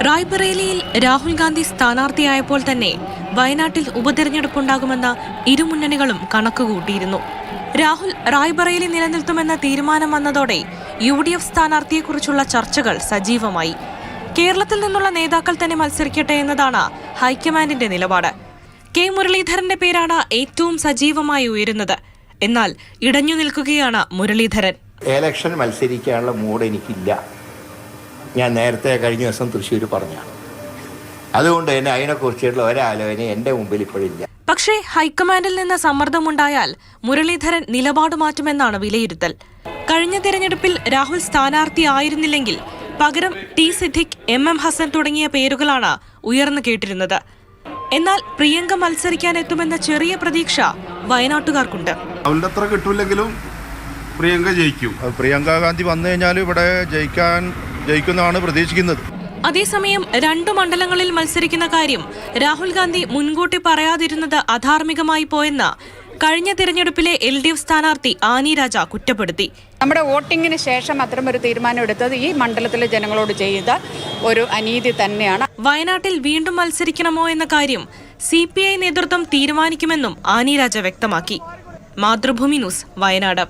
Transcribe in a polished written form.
റായ്ബറേലിയിൽ രാഹുൽ ഗാന്ധി സ്ഥാനാർത്ഥിയായപ്പോൾ തന്നെ വയനാട്ടിൽ ഉപതെരഞ്ഞെടുപ്പുണ്ടാകുമെന്ന ഇരുമുന്നണികളും കണക്കുകൂട്ടിയിരുന്നു. രാഹുൽ റായ്ബറേലി നിലനിർത്തുമെന്ന തീരുമാനം വന്നതോടെ UDF സ്ഥാനാർത്ഥിയെക്കുറിച്ചുള്ള ചർച്ചകൾ സജീവമായി. കേരളത്തിൽ നിന്നുള്ള നേതാക്കൾ തന്നെ മത്സരിക്കട്ടെ എന്നതാണ് ഹൈക്കമാൻഡിന്റെ നിലപാട്. കെ മുരളീധരന്റെ പേരാണ് ഏറ്റവും സജീവമായി ഉയരുന്നത്. എന്നാൽ ഇടഞ്ഞു നിൽക്കുകയാണ് മുരളീധരൻ. ഇലക്ഷൻ മത്സരിക്കാനുള്ള മൂഡ് എനിക്കില്ല. ഞാൻ നേരത്തെ കഴിഞ്ഞ ദിവസം തൃശ്ശൂർ പറഞ്ഞാണ്. അതുകൊണ്ട് തന്നെ അതിനെക്കുറിച്ചുള്ള ഒരാലോചന എൻ്റെ മുമ്പിൽ ഇപ്പോഴില്ല. പക്ഷേ ഹൈക്കമാൻഡിൽ നിന്ന് സമ്മർദ്ദമുണ്ടായാൽ മുരളീധരൻ നിലപാട് മാറ്റുമെന്നാണ് വിലയിരുത്തൽ. കഴിഞ്ഞ തെരഞ്ഞെടുപ്പിൽ രാഹുൽ സ്ഥാനാർത്ഥിയായിരുന്നില്ലെങ്കിൽ പകരം ടി സിദ്ദിഖ്, MM ഹസൻ തുടങ്ങിയ പേരുകളാണ് ഉയർന്നു കേട്ടിരുന്നത്. എന്നാൽ പ്രിയങ്ക മത്സരിക്കാനെത്തുമെന്ന ചെറിയ പ്രതീക്ഷ വയനാട്ടുകാർക്കുണ്ട്. അവരുടെ കിട്ടില്ലെങ്കിലും പ്രിയങ്ക ജയിക്കും. പ്രിയങ്ക ഗാന്ധി വന്നു കഴിഞ്ഞാൽ ഇവിടെ ജയിക്കുന്നതാണ് പ്രതീക്ഷിക്കുന്നത്. അതേസമയം 2 മണ്ഡലങ്ങളിൽ മത്സരിക്കുന്ന കാര്യം രാഹുൽ ഗാന്ധി മുൻകൂട്ടി പറയാതിരുന്നത് അധാർമികമായി പോയെന്ന് കഴിഞ്ഞ തിരഞ്ഞെടുപ്പിലെ LDF സ്ഥാനാർത്ഥി ആനി രാജ കുറ്റപ്പെടുത്തി. നമ്മുടെ വോട്ടിങ്ങിന് ശേഷം അത്തരമൊരു തീരുമാനം എടുത്തത് ഈ മണ്ഡലത്തിലെ ജനങ്ങളോട് ചെയ്ത ഒരു അനീതി തന്നെയാണ്. വയനാട്ടിൽ വീണ്ടും മത്സരിക്കണമോ എന്ന കാര്യം CPI നേതൃത്വം തീരുമാനിക്കുമെന്നും ആനി രാജ വ്യക്തമാക്കി. മാതൃഭൂമി ന്യൂസ്, വയനാട്.